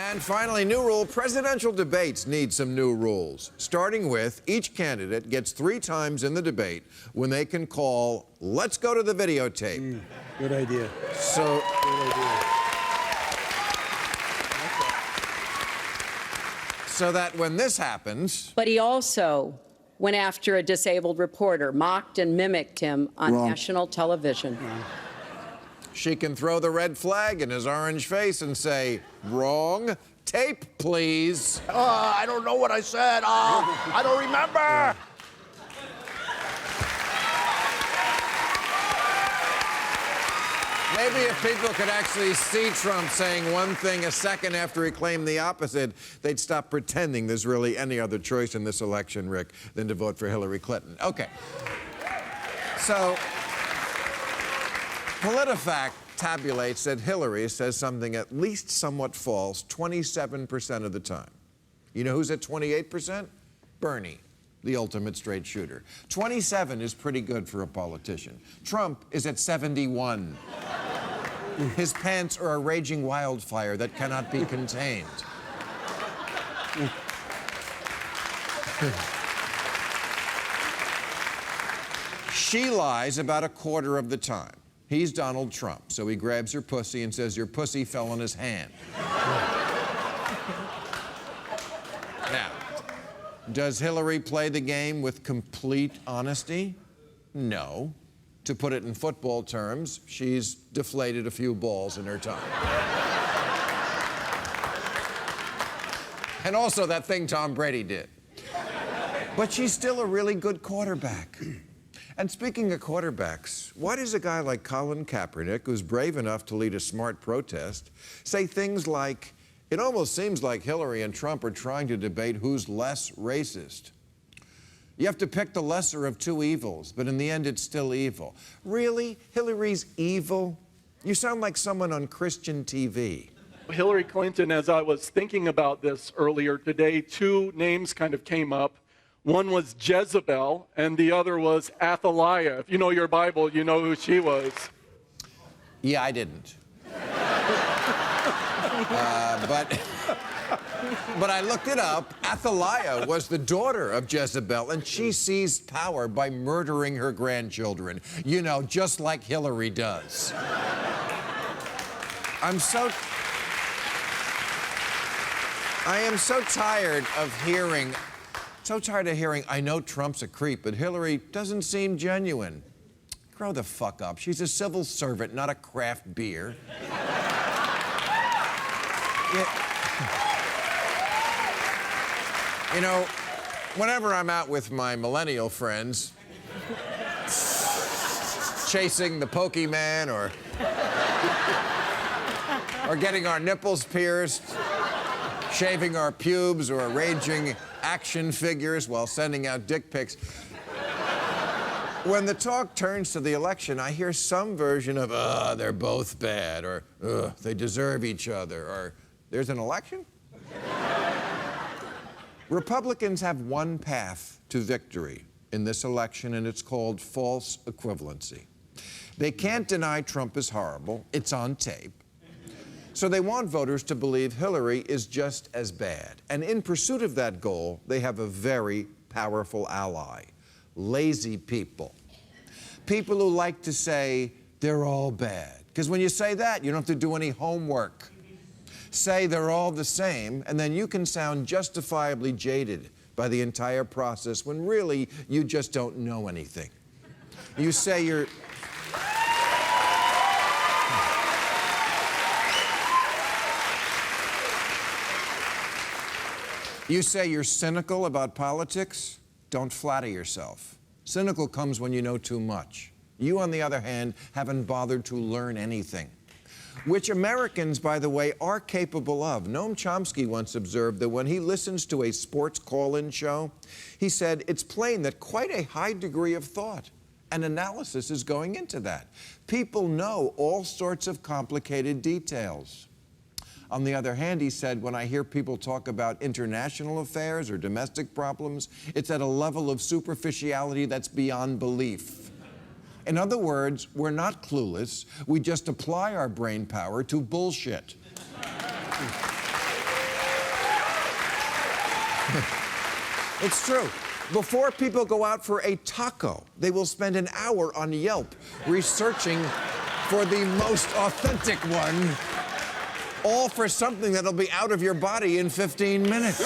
And finally, new rule, presidential debates need some new rules. Starting with, each candidate gets 3 times in the debate when they can call, let's go to the videotape. Good idea. So, Good idea. so that when this happens... But he also went after a disabled reporter, mocked and mimicked him on national television. She can throw the red flag in his orange face and say, wrong, tape, please. I don't know what I said. I don't remember. Maybe if people could actually see Trump saying one thing a second after he claimed the opposite, they'd stop pretending there's really any other choice in this election, Rick, than to vote for Hillary Clinton. Okay. So, PolitiFact tabulates that Hillary says something at least somewhat false 27% of the time. You know who's at 28%? Bernie, the ultimate straight shooter. 27 is pretty good for a politician. Trump is at 71. His pants are a raging wildfire that cannot be contained. She lies about a quarter of the time. He's Donald Trump, so he grabs her pussy and says, your pussy fell in his hand. Now, does Hillary play the game with complete honesty? No. To put it in football terms, she's deflated a few balls in her time. And also that thing Tom Brady did. But she's still a really good quarterback. And speaking of quarterbacks, why does a guy like Colin Kaepernick, who's brave enough to lead a smart protest, say things like, it almost seems like Hillary and Trump are trying to debate who's less racist? You have to pick the lesser of 2 evils, but in the end, it's still evil. Really? Hillary's evil? You sound like someone on Christian TV. Hillary Clinton, as I was thinking about this earlier today, 2 names kind of came up. One was Jezebel, and the other was Athaliah. If you know your Bible, you know who she was. Yeah, I didn't. But I looked it up. Athaliah was the daughter of Jezebel, and she seized power by murdering her grandchildren. You know, just like Hillary does. I am so tired of hearing, I know Trump's a creep, but Hillary doesn't seem genuine. Grow the fuck up. She's a civil servant, not a craft beer. You know, whenever I'm out with my millennial friends, chasing the Pokemon or getting our nipples pierced, shaving our pubes, or arranging action figures while sending out dick pics, when the talk turns to the election, I hear some version of, they're both bad, or, they deserve each other, or, there's an election? Republicans have one path to victory in this election, and it's called false equivalency. They can't deny Trump is horrible. It's on tape. So they want voters to believe Hillary is just as bad. And in pursuit of that goal, they have a very powerful ally: lazy people. People who like to say they're all bad. Because when you say that, you don't have to do any homework. Say they're all the same, and then you can sound justifiably jaded by the entire process when really you just don't know anything. You say you're... You say you're cynical about politics? Don't flatter yourself. Cynical comes when you know too much. You, on the other hand, haven't bothered to learn anything. Which Americans, by the way, are capable of. Noam Chomsky once observed that when he listens to a sports call-in show, he said it's plain that quite a high degree of thought and analysis is going into that. People know all sorts of complicated details. On the other hand, he said, when I hear people talk about international affairs or domestic problems, it's at a level of superficiality that's beyond belief. In other words, we're not clueless. We just apply our brain power to bullshit. It's true. Before people go out for a taco, they will spend an hour on Yelp researching for the most authentic one, all for something that'll be out of your body in 15 minutes.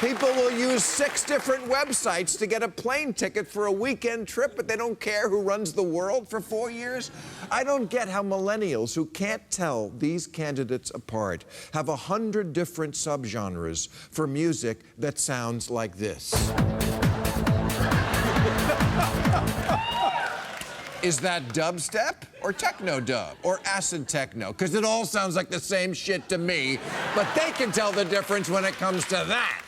People will use 6 different websites to get a plane ticket for a weekend trip, but they don't care who runs the world for 4 years. I don't get how millennials who can't tell these candidates apart have 100 different subgenres for music that sounds like this. Is that dubstep or techno-dub or acid techno? Because it all sounds like the same shit to me, but they can tell the difference when it comes to that.